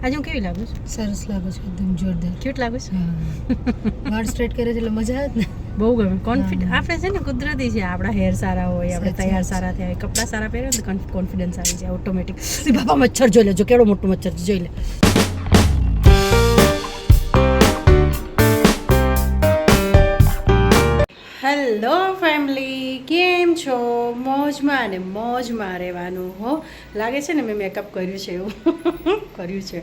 આજે હું કેવી લાગુ છું? સરસ લાગો છો એકદમ જોરદાર. ક્યુટ લાગુ છું. હા વાળ સ્ટ્રેટ કરે એટલે મજા આવે ને. બહુ ગમે. કોન્ફિડન્સ આપણે છે ને કુદરતી છે. આપણા હેર સારા હોય, આપણે તૈયાર સારા થયા હોય, કપડાં સારા પહેરે તો કોન્ફિડન્સ આવી જાય ઓટોમેટિક. બાપા મચ્છર જોઈ લેજો, કેવડો મોટો મચ્છર છે, જોઈ લે. હેલો ફેમિલી, કેમ છો? મોજમાં અને મોજમાં રહેવાનું હો. લાગે છે ને મેં મેકઅપ કર્યું છે એવું કર્યું છે,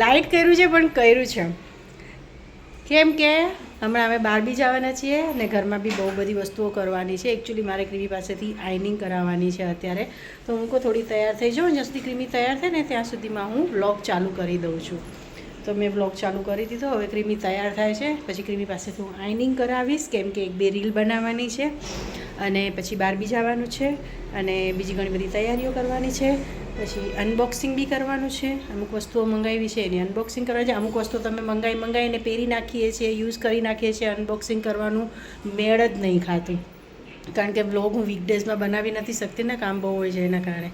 લાઇટ કર્યું છે પણ કર્યું છે. કેમ કે હમણાં અમે બહાર બી જવાના છીએ અને ઘરમાં બી બહુ બધી વસ્તુઓ કરવાની છે. એકચ્યુઅલી મારે ક્રીમી પાસેથી આઈનિંગ કરાવવાની છે અત્યારે, તો હું થોડી તૈયાર થઈ જાઉં. જ્યાં સુધી ક્રીમી તૈયાર થાય ને ત્યાં સુધીમાં હું વ્લોગ ચાલુ કરી દઉં છું. તો મેં વ્લોગ ચાલુ કરી દીધો. હવે ક્રીમી તૈયાર થાય છે પછી ક્રીમી પાસેથી હું આઈનિંગ કરાવીશ, કેમ કે 1-2 રીલ બનાવવાની છે અને પછી બહાર બી જવાનું છે અને બીજી ઘણી બધી તૈયારીઓ કરવાની છે. પછી અનબોક્સિંગ બી કરવાનું છે. અમુક વસ્તુઓ મંગાવી છે એની અનબોક્સિંગ કરવાની છે. અમુક વસ્તુઓ તમે મંગાવીને પહેરી નાખીએ છીએ, યુઝ કરી નાખીએ છીએ. અનબોક્સિંગ કરવાનું મેળ જ નહીં ખાતું, કારણ કે વ્લોગ હું વીકડેઝમાં બનાવી નથી શકતી ને, કામ બહુ હોય છે એના કારણે.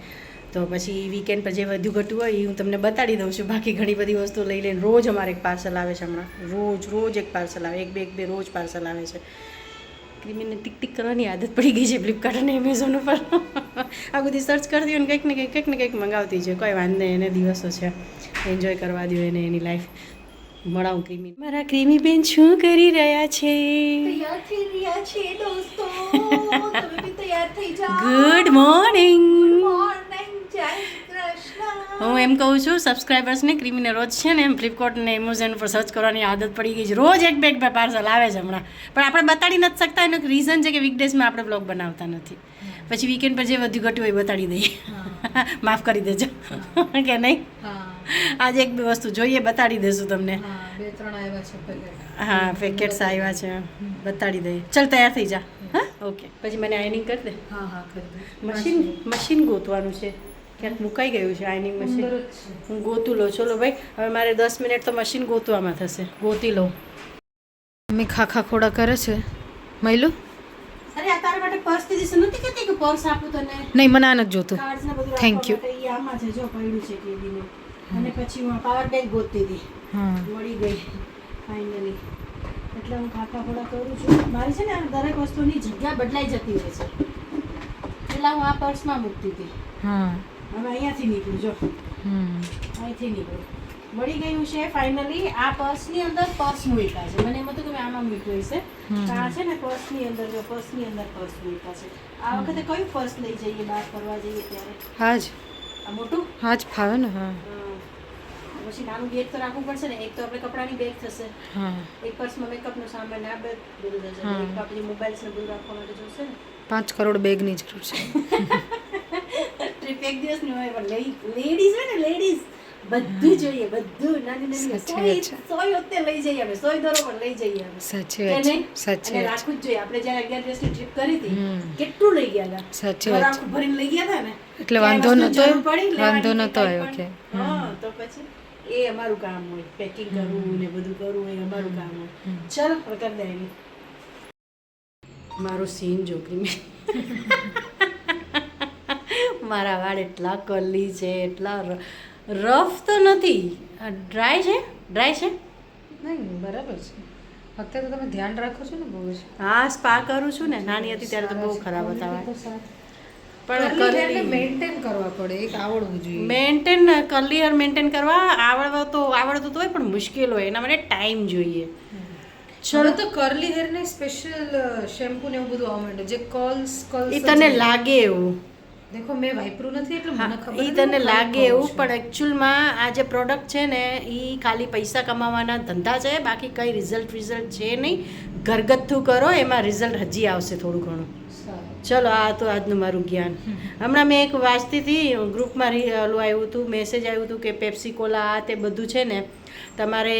તો પછી વીકેન્ડ પર જે વધુ ઘટું હોય એ હું તમને બતાડી દઉં છું. બાકી ઘણી બધી વસ્તુ લઈ લઈને રોજ અમારે એક પાર્સલ આવે છે હમણાં. રોજ એક પાર્સલ આવે, 1-2 રોજ પાર્સલ આવે છે. ક્રીમીને ટિક કરવાની આદત પડી ગઈ છે ફ્લિપકાર્ટ અને એમેઝોન ઉપર. આ બધી સર્ચ કરતી હોય ને કંઈક ને કંઈક મંગાવતી છે. કોઈ વાંધો નહીં, એને દિવસો છે, એન્જોય કરવા દો એને એની લાઈફ. મળાવું ક્રીમી. મારા ક્રીમી બેન શું કરી રહ્યા છે? તૈયાર થઈ રહ્યા છે દોસ્તો. તમે બી તૈયાર થઈ જાઓ. Good morning. મોર્નિંગ, જય કૃષ્ણ. હું એમ કહું છું સબસ્ક્રાઈબર્સને, ક્રીમીને રોજ છે ને એમ ફ્લિપકાર્ટ અને એમેઝોન પર સર્ચ કરવાની આદત પડી ગઈ છે. રોજ 1-2 પાર્સલ આવે છે હમણાં, પણ આપણે બતાડી નથી શકતા. એનું રીઝન છે કે વીકડેઝમાં આપણે બ્લોગ બનાવતા નથી. પછી વીકેન્ડ પર જે વધુ ઘટ્યું હોય બતાડી દઈએ. માફ કરી દેજો કે નહીં. આજે 1-2 વસ્તુ જોઈએ, બતાડી દેશું તમને. 2-3 આવ્યા છે પેકેટ. હા, પેકેટ્સ આવ્યા છે, બતાડી દઈએ. ચાલ તૈયાર થઈ જા. હા, ઓકે. પછી મને આઈનિંગ કરી દે. હા કરી દે. મશીન ગોતવાનું છે, ક્યાંક મુકાઈ ગયું છે આઈનિંગ મશીન. હું ગોતું લઉં. ચલો ભાઈ, હવે મારે 10 મિનિટ તો મશીન ગોતવામાં થશે. ગોતી લઉં. મમ્મી ખાખા ખોડા કરે છે. મયલું અરે આ તારા માટે પર્સ દીધી નથી કહેતી કે પર્સ આપું તને? નહીં, મને આ નથી જોતું. કાર્ડ્સ ને બધું થેન્ક યુ. એ આમાં છે, જો પડ્યું છે કેદીનું. અને પછી હું પાવર બેંક ગોતતી હતી, હા મળી ગઈ ફાઇનલી. એટલે હું ખાખા ખોડા કરું છું. મારી છે ને આ દરેક વસ્તુની જગ્યા બદલાઈ જતી હોય છે. પહેલાં હું આ પર્સમાં મૂકતી હતી, હા હવે અહીંયાથી નીકળું. જો અહીંથી નીકળું. મળી ગયું છે ફાઇનલી. આ પર્સની અંદર પર્સ મૂક્યા છે. મને એમ હતું કે મેં આમાં મૂક્યું હશે. આ છે ને પર્સની અંદર, જો પર્સની અંદર પર્સ મૂક્યા છે. આ વખતે કયું પર્સ લઈ જઈએ બહાર ફરવા જઈએ ત્યારે? હા જ આ મોટું? હા જ ફાવે ને. હા પછી નાનું બેગ તો રાખવું પડશે ને. એક તો આપણે કપડાની બેગ થશે, હા એક પર્સમાં મેકઅપનો સામાન, આ બધું થશે, એક આપણે મોબાઈલ્સ ને બધું રાખવા માટે જોશે ને. 5 કરોડ બેગની જરૂર છે. ટ્રીપ એક દિવસની હોય, પણ લેડીઝ હોય ને, લેડીઝ બધું જોઈએ, બધું. નાની સોય હોતે લઈ જઈએ અમે, સોય દરો પણ લઈ જઈએ અમે. સાચી કે વાત નહીં? છે, સાચી અને વાત રાખવું જ જોઈએ. આપણે જ્યારે 11 દિવસની ટ્રીપ કરી હતી, કેટલું લઈ ગયા હતા? સાચી ઘર વાત આખું ભરીને લઈ ગયા હતા ને, એટલે ક્યાંય વાંધો વસ્તુ નતો જરૂર પડી લેવાની વાંધો કે નતો કાંઈ આવ્યો કે પણ. હા, તો પછી એ અમારું કામ હોય, પેકિંગ કરવું ને બધું કરવું, એ અમારું કામ હોય. ચલો હવે કરી દે એની. મારો સીન જોકરી મેં મારા વાળ એટલા કરલી છે, એટલા રફ તો નથી, ડ્રાય છે. નહીં બરાબર છે. અત્યારે તો તમે ધ્યાન રાખો છો ને બહુ જ. હા, સ્પા કરું છું ને. નાની હતી ત્યારે તો બહુ ખરાબ હતા વાળ. પણ કરલી મેન્ટેન કરવા પડે, એક આવડવું જોઈએ. કરલી હેર મેન્ટેન કરવા આવડતું તો હોય, પણ મુશ્કેલ હોય. એના માટે ટાઈમ જોઈએ. ચલો તો કરલી હેર ને સ્પેશિયલ શેમ્પુ ને એવું બધું આવવા માંડે જે કર્લ્સ એ તને લાગે એવું. દેખો મેં વાપર્યું નથી એટલે મને ખબર એ તને લાગે એવું, પણ એકચ્યુઅલમાં આ જે પ્રોડક્ટ છે ને એ ખાલી પૈસા કમાવાના ધંધા છે. બાકી કંઈ રિઝલ્ટ છે નહીં. ઘરગથ્થું કરો, એમાં રિઝલ્ટ હજી આવશે થોડું ઘણું. ચલો, આ તો આજનું મારું જ્ઞાન. હમણાં મેં એક વાંચતી હતી, ગ્રુપમાં ઓલું આવ્યું હતું, મેસેજ આવ્યું હતું કે પેપ્સી કોલા આ તે બધું છે ને તમારે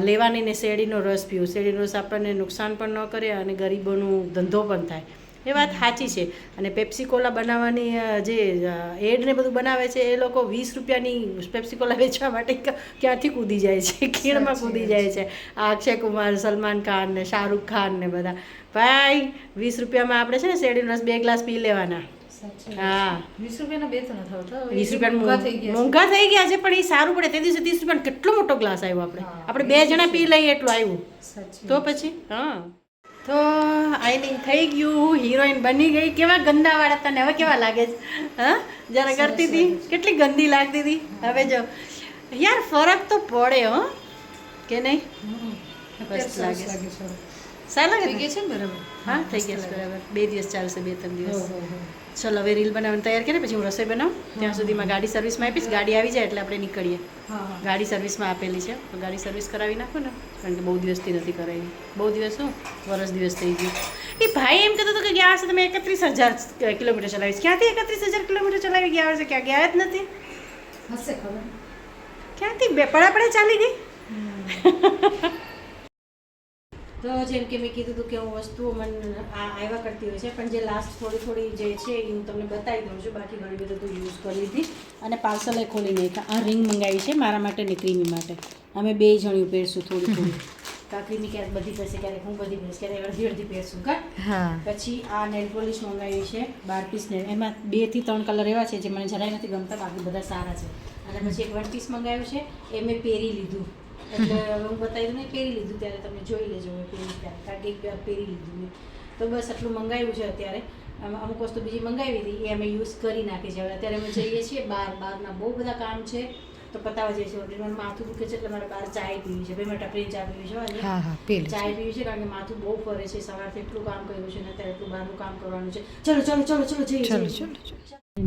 લેવાની ને શેરડીનો રસ પીવો. શેરડીનો રસ આપણને નુકસાન પણ ન કરે અને ગરીબોનું ધંધો પણ થાય. એ વાત સાચી છે. અને પેપ્સી કોલા બનાવવાની જે એડ ને બધું બનાવે છે એ લોકો 20 રૂપિયાની પેપ્સી કોલા વેચવા માટે ક્યાંથી કૂદી જાય છે, ખીણમાં કૂદી જાય છે. આ અક્ષય કુમાર, સલમાન ખાન ને શાહરૂખ ખાન ને બધા. ભાઈ 20 રૂપિયામાં આપણે છે ને શેરડીનો રસ 2 ગ્લાસ પી લેવાના. હા 20 રૂપિયાના બે તો નથી આવતા. 20 મોંઘા થઈ રૂપિયા ગયા મોંઘા થઈ ગયા છે પણ એ સારું પડે. તે દિવસે 30 રૂપિયાનો કેટલો મોટો ગ્લાસ આવ્યો આપણે 2 જણા પી લઈએ એટલું આવ્યું. સાચી તો પછી હા તો આઈનિંગ થઈ ગયું, હિરોઈન બની ગઈ. કેવા ગંદા વાળા તને હવે કેવા લાગે છે? હા જ્યારે કરતી હતી કેટલી ગંદી લાગતી હતી. હવે જો યાર ફરક તો પડે હો કે નહીં? મસ્ત લાગે છે. સારા લાગે થઈ ને? ગયા છે ને બરાબર. હા થઈ ગયા છે બરાબર. 2 દિવસ ચાલશે, 2-3 દિવસ. ચલો હવે રીલ બનાવવાનું તૈયાર કરીએ, પછી હું રસોઈ બનાવું. ત્યાં સુધીમાં ગાડી સર્વિસમાં આપીશ. ગાડી આવી જાય એટલે આપણે નીકળીએ. ગાડી સર્વિસમાં આપેલી છે તો ગાડી સર્વિસ કરાવી નાખો ને, કારણ કે બહુ દિવસથી નથી કરાવી. બહુ દિવસ શું વરસ દિવસ થઈ ગયું. એ ભાઈ એમ કહેતો હતો કે ગયા વર્ષે તમે 31,000 કિલોમીટર ચલાવીશ. ક્યાંથી 31,000 કિલોમીટર ચલાવી ગયા વર્ષે? ક્યાં ગયા જ નથી. હશે ખબર. ક્યાંથી પડા ચાલી ગઈ. તો જેમ કે મેં કીધું હતું કે હું વસ્તુઓ મને આવ્યા કરતી હોય છે, પણ જે લાસ્ટ થોડી જે છે એ હું તમને બતાવી દઉં છું. બાકી ઘણી બધી તો યુઝ કરી લીધી અને પાર્સલે ખોલી નાખ્યા. આ રિંગ મંગાવી છે મારા માટે ને ક્રીમી માટે. અમે 2 જણ્યું પહેરશું થોડી. ક્રીમી ક્યારેક બધી પહેરશે, ક્યારેક હું બધી પહેરશ, ક્યારેક અડધી પહેરશું. પછી આ નેલ પોલિશ મંગાવી છે 12 પીસ ને. એમાં 2 થી 3 કલર એવા છે જે મને જરાય નથી ગમતા, બાકી બધા સારા છે. અને પછી એક 1 પીસ મંગાવ્યું છે, એ મેં પહેરી લીધું. એટલે હું બતાવી દઉં, પહેરી લીધું ત્યારે તમે જોઈ લેજો. હવે પહેરી ત્યારે કારણ કે એક બે પહેરી લીધું મેં. તો બસ આટલું મંગાવ્યું છે અત્યારે. અમુક વસ્તુ બીજી મંગાવી હતી એ અમે યુઝ કરી નાખી છે. હવે અત્યારે અમે જઈએ છીએ બહારના બહુ બધા કામ છે તો પતાવવા જઈએ છીએ. ઓલરેડી મારું માથું દુખે છે એટલે મારે બહાર ચાય પીવી છે. 2 મિનિટ આપણે ચા પીવી છે. ચાય પીવી છે કારણ કે માથું બહુ ફરે છે. સવારથી એટલું કામ કર્યું છે ને અત્યારે એટલું બહારનું કામ કરવાનું છે. ચલો જઈએ.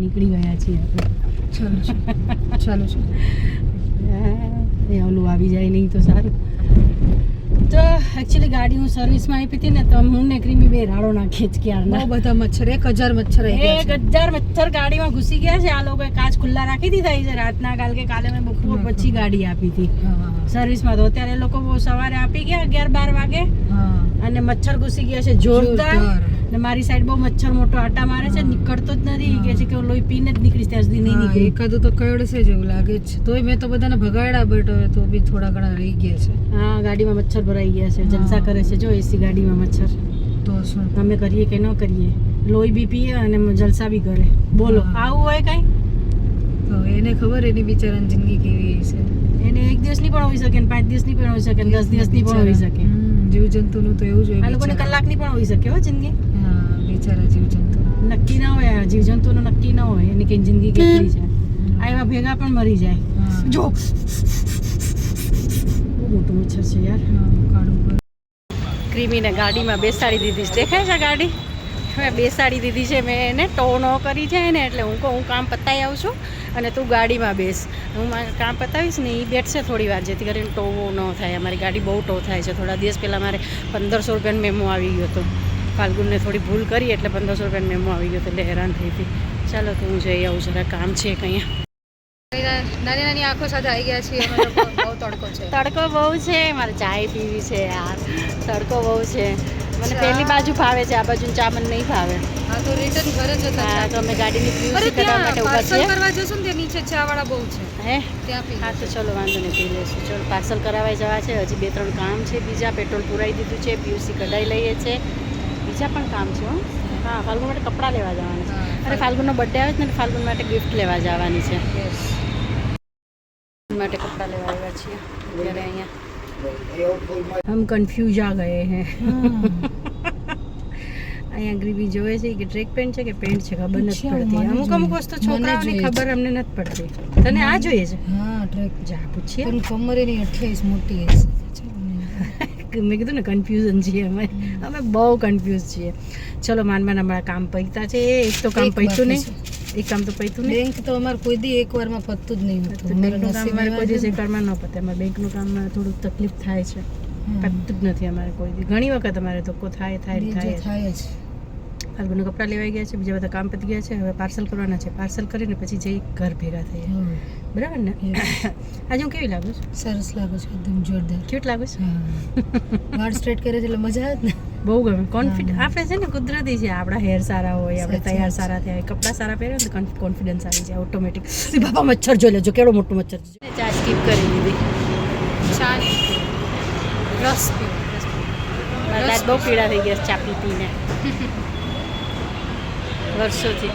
નીકળી ગયા છીએ આપણે. ચલો ઓલું આવી જાય નહીં તો સારું. તો એકચ્યુઅલી ગાડી હું સર્વિસમાં આપી હતી ને તો હું ને ક્રીમી બે રાડો નાખીએ જ ક્યારના. બહુ બધા મચ્છર 1000 મચ્છર આવી ગયા છે. 1000 મચ્છર ગાડીમાં ઘૂસી ગયા છે. આ લોકોએ કાચ ખુલ્લા રાખી દીધા છે રાતના. કાલે મેં બપોર પછી ગાડી આપી હતી સર્વિસમાં. તો અત્યારે લોકો સવારે આપી ગયા 11-12 વાગે અને મચ્છર ઘૂસી ગયા છે જોરદાર. ને મારી સાઈડ બહુ મચ્છર મોટો આટા મારે છે, નીકળતો જ નથી. કે છે કે લોહી પીને જ નીકળીશ ત્યાં સુધી નહીં નીકળી. એકાદું તો કયડશે જેવું લાગે છે. તોય મેં તો બધાને ભગાડ્યા બટ હવે તો બી થોડા ઘણા રહી ગયા છે. હા ગાડીમાં મચ્છર ભરાઈ ગયા છે. જલસા કરે છે જો એસી ગાડીમાં મચ્છર. તો શું અમે કરીએ કે ન કરીએ? લોહી બી પીએ અને જલસા બી કરે. બોલો આવું હોય કઈ? તો એને ખબર એની બિચારાની જિંદગી કેવી છે. એને 1 દિવસની પણ હોઈ શકે, 5 દિવસની પણ હોઈ શકે, 10 દિવસની પણ હોઈ શકે. જીવજંતુનું તો એવું જ હોય. આ લોકોને કલાકની પણ હોઈ શકે હો જિંદગી. બિચારા જીવજંતુ નક્કી ના હોય. જીવજંતુનું નક્કી ના હોય એની કઈ જિંદગી કેટલી છે. આ એવા ભેગા પણ મરી જાય. જો બહુ મોટું મચ્છર છે યાર. ક્રીમીને ગાડીમાં બેસાડી દીધી છે. દેખાય છે ગાડી? હવે બેસાડી દીધી છે મેં એને. ટો ન કરી જાય ને એટલે હું કામ પતાવી આવું છું અને તું ગાડીમાં બેસ. હું કામ પતાવીશ ને એ બેઠશે થોડી વાર જેથી કરીને ટો ન થાય. અમારી ગાડી બહુ ટો થાય છે. થોડા દિવસ પહેલાં મારે 1500 રૂપિયાનો મેમો આવી ગયો હતો. ફાલ્ગુનને થોડી ભૂલ કરી એટલે 1500 રૂપિયાનો મેમો આવી ગયો એટલે હેરાન થઈ હતી. ચાલો તો હું જઈ આવું, જરા કામ છે કંઈ. નાની આંખો સાથે આવી ગયા છીએ. બહુ તડકો છે. તડકો બહુ છે. મારે ચાય પીવી છે યાર. તડકો બહુ છે. મને પહેલી બાજુ ભાવે છે, આ બાજુ ચા મને નહીં ભાવે. હા તો રિટર્ન ઘરે જ હતા. હા તો અમે ગાડીની પીયુસી કરવા માટે ઊભા છીએ. કરવા જશું ને ત્યાં નીચે ચા વાળા બહુ છે. હે ત્યાં પી. હા તો ચલો વાંધો નહીં, પી લઈશું. ચલો પાર્સલ કરાવાઈ જવા છે. હજી 2-3 કામ છે બીજા. પેટ્રોલ પુરાઈ દીધું છે, પીયુસી કઢાઈ લઈએ છે. બીજા પણ કામ છે હો. હા ફાલ્ગુન માટે કપડાં લેવા જવાના છે. અરે ફાલ્ગુનનો બર્થડે આવે છે ને ફાલ્ગુન માટે ગિફ્ટ લેવા જવાની છે. માટે કપડાં લેવા આવ્યા છીએ અત્યારે અહીંયા. હમ કન્ફ્યુઝ આ ગયે હે. અહીંયા ગ્રીવી જોવે છે કે ટ્રેક પેન્ટ છે કે પેન્ટ છે ખબર નથી પડતી. અમુક વસ્તુ છોકરાઓની ખબર અમને નથી પડતી. તને આ જોઈએ છે? હા ટ્રેક જા પૂછીએ. પણ કમર એની 28 મોટી હશે. મેં કીધું ને કન્ફ્યુઝન છીએ અમે બહુ કન્ફ્યુઝ છીએ. ચલો માનમાં અમારા કામ પૈતા છે. એક તો કામ પૈતું નહીં. એક કામ તો પૈતું નહીં. બેંક તો અમારે કોઈ દી એકવારમાં પતતું જ નહીં હતું. બેંકનું કામ અમારે કોઈ દિવસ એકવારમાં ન પતે. અમારે બેંકનું કામમાં થોડુંક તકલીફ થાય છે. પતતું જ નથી અમારે કોઈ દી. ઘણી વખત અમારે ધક્કો થાય જ. ફાલ્ગુનના કપડાં લેવાઈ ગયા છે, બીજા બધા કામ પતી ગયા છે. હવે પાર્સલ કરવાના છે. પાર્સલ કરીને પછી જઈ ઘર ભેગા થઈએ. બરાબર ને? આજે હું કેવી લાગુ છું? સરસ લાગુ છું, એકદમ જોરદાર. ક્યુટ લાગુ છું. વાળ સ્ટ્રેટ કરે છે એટલે મજા આવે ને. બહુ ગમે. કોન્ફિડન્સ આપણે છે ને કુદરતી છે. આપણા હેર સારા હોય, આપણે તૈયાર સારા થયા, કપડાં સારા પહેરે ને તો કોન્ફિડન્સ આવી જાય ઓટોમેટિક. બાપા મચ્છર જોઈ લેજો, કેવડો મોટો મચ્છર છે. ચા સ્કીપ કરી દીધી. ચા રસ પીવો. બહુ પીડા થઈ ગયા ચા પીને. વર્ષોથી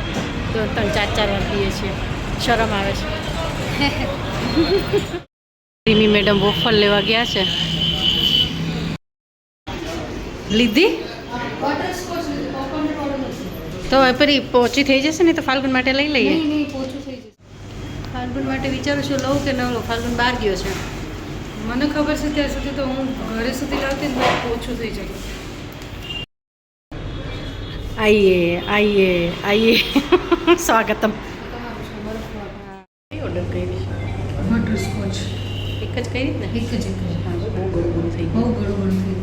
તો 3-4 વાર પીએ છીએ. શરમ આવે છે. રીમી મેડમ વોફર લેવા ગયા છે. લીધી તો ફરી પોચી થઈ જશે ને તો ફાલ્ગુન માટે લઈ લઈએ. ફાલ્ગુન માટે વિચારું છું લઉં કે ન લઉં. ફાલ્ગુન બહાર ગયો છે. મને ખબર છે ત્યાં સુધી તો હું ઘરે સુધી લાવતી ને તો ઓછું થઈ જાય. આઈએ સ્વાગતમ. ઓર્ડર કરી બટરસ્કોચ એક જ કરી ને. એક જ હા બહુ ગળું થઈ બહુ ગયું. ગળું થઈ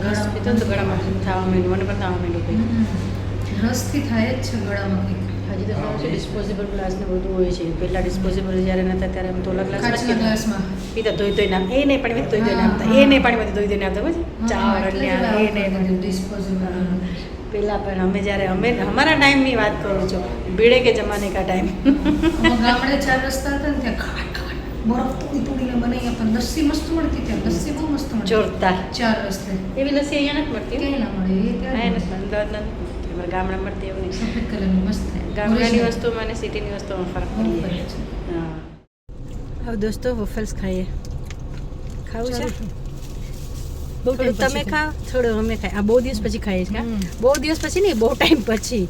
રસ પીતો ને તો ગળામાં થવા માંડ્યું. મને પણ થવા માંડ્યું કંઈક. ગયું. રસથી થાય જ છે ગળામાં કંઈક. હજી તો કહું છું ડિસ્પોઝેબલ ગ્લાસ ને બધું હોય છે. પહેલાં ડિસ્પોઝેબલ જ્યારે નહોતા ત્યારે અમે તોલા કાચના ગ્લાસ ગ્લાસમાં પીતા ધોઈ નામ એ નહીં પાણીમાંથી ધોઈ ધોઈને આપતા. એ નહીં પાણીમાંથી ધોઈ ધોઈને આપતા. પછી ચા અડલ્યા એ નહીં ડિસ્પોઝેબલ. પહેલાં પણ અમે જ્યારે અમારા ટાઈમની વાત કરું છું. ભીડે કે જમાને કા ટાઈમ. ગામડે 4 રસ્તા હતા ને ત્યાં ખાટ બરફ તોડીને બનાવી આપતા. લસ્સી મસ્ત મળતી ત્યાં. લસ્સી બહુ મસ્ત મળતી જોરદાર. 4 રસ્તે. એવી લસ્સી અહીંયા નથી મળતી. ક્યાંય ના મળે એ હા ત્યાં નથી અમદાવાદ નથી. અમારા ગામડા મળતી એવું નહીં. સફેદ કલરની મસ્ત ગામડાની વસ્તુમાં અને સિટીની વસ્તુમાં ફરક બહુ પડી ફરક જાય. છે. હા. હવે દોસ્તો વોફલ્સ ખાઈએ. ખાવું છે? બહુ ટાઈમ તમે પછી ખાઓ થોડો અમે ખાઈ. આ બહુ દિવસ પછી ખાઈએ છીએ. હમ. બહુ દિવસ પછી નહીં, બહુ ટાઈમ પછી.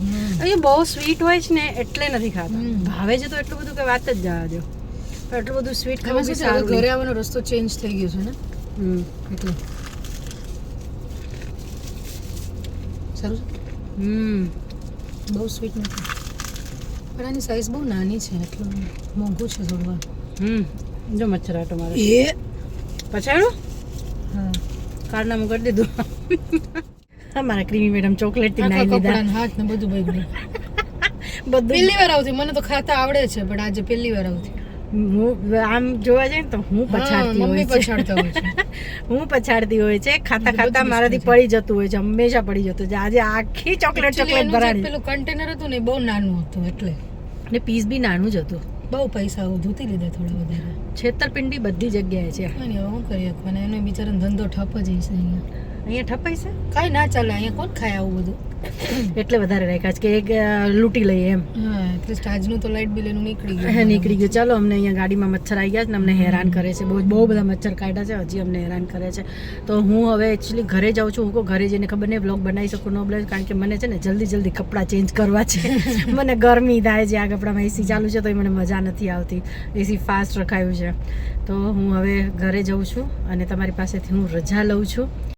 એ બહુ સ્વીટ હોય છે ને એટલે નથી ખાતા. હમ. ભાવે છે તો એટલું બધું કે વાત જ જવા દો. પણ એટલું બધું સ્વીટ એમાં ખાવું શું બી છે, હવે સારું ઘરે નહીં. આવવાનો રસ્તો ચેન્જ થઈ ગયો છે ને હમ. એટલે સારું છે. બહુ સ્વીટ નથી પણ આની સાઈઝ બહુ નાની છે એટલું મોંઘું છે થોડું. જો મચ્છર આટો મારે. એ પછાડું હા કારનામું કરી દીધું. અમારા ક્રીમી મેડમ ચોકલેટ થી નાઈ લીધા. કપડાં હાથ ને બધું બગડ્યું. બધું પહેલી વાર આવતી. મને તો ખાતા આવડે છે પણ આજે પહેલી વાર આવતી. હું આમ જોવા જઈએ ને તો હું પછાડતી મમ્મી હોય છે. પછાડતા હોય છે. હું પછાડતી હોય છે. ખાતા બધું ખાતા જ મારાથી છે. પડી જતું હોય છે. હંમેશા પડી જતું છે. આજે આખી ચોકલેટ Actually ચોકલેટ એનું જે ભરાણી. પેલું કન્ટેનર હતું ને એ બહુ નાનું હતું એટલે ને પીસ બી નાનું જ હતું. બહુ પૈસા ધૂતી લીધા થોડા વધારે. છેતરપિંડી બધી જગ્યાએ છે. કાંઈ નહીં, હવે શું કરીએ અને એનો બિચારાનો ધંધો ઠપ જ હશે અહીંયા. અહીંયા ઠપાઈ છે કાંઈ ના ચાલે અહીંયા કોણ ખાય આવું બધું. એટલે વધારે રાખ્યા છે કે એક લૂંટી લઈએ એમ. હા એટલીસ્ટ આજનું તો લાઇટ બિલ એનું નીકળી ગયું. નીકળી ગયું. ચાલો અમને અહીંયા ગાડીમાં મચ્છર આવી ગયા છે ને અમને હેરાન કરે છે. બહુ બધા મચ્છર કાઢ્યા છે. હજી અમને હેરાન કરે છે. તો હું હવે એકચ્યુઅલી ઘરે જાઉં છું. હું કહું ઘરે જઈને ખબર નહીં બ્લોગ બનાવી શકું ન બનાવી, કારણ કે મને છે ને જલ્દી કપડાં ચેન્જ કરવા છે. મને ગરમી થાય છે. આ કપડામાં એસી ચાલુ છે તો મને મજા નથી આવતી. એસી ફાસ્ટ રખાયું છે. તો હું હવે ઘરે જાઉં છું અને તમારી પાસેથી હું રજા લઉં છું.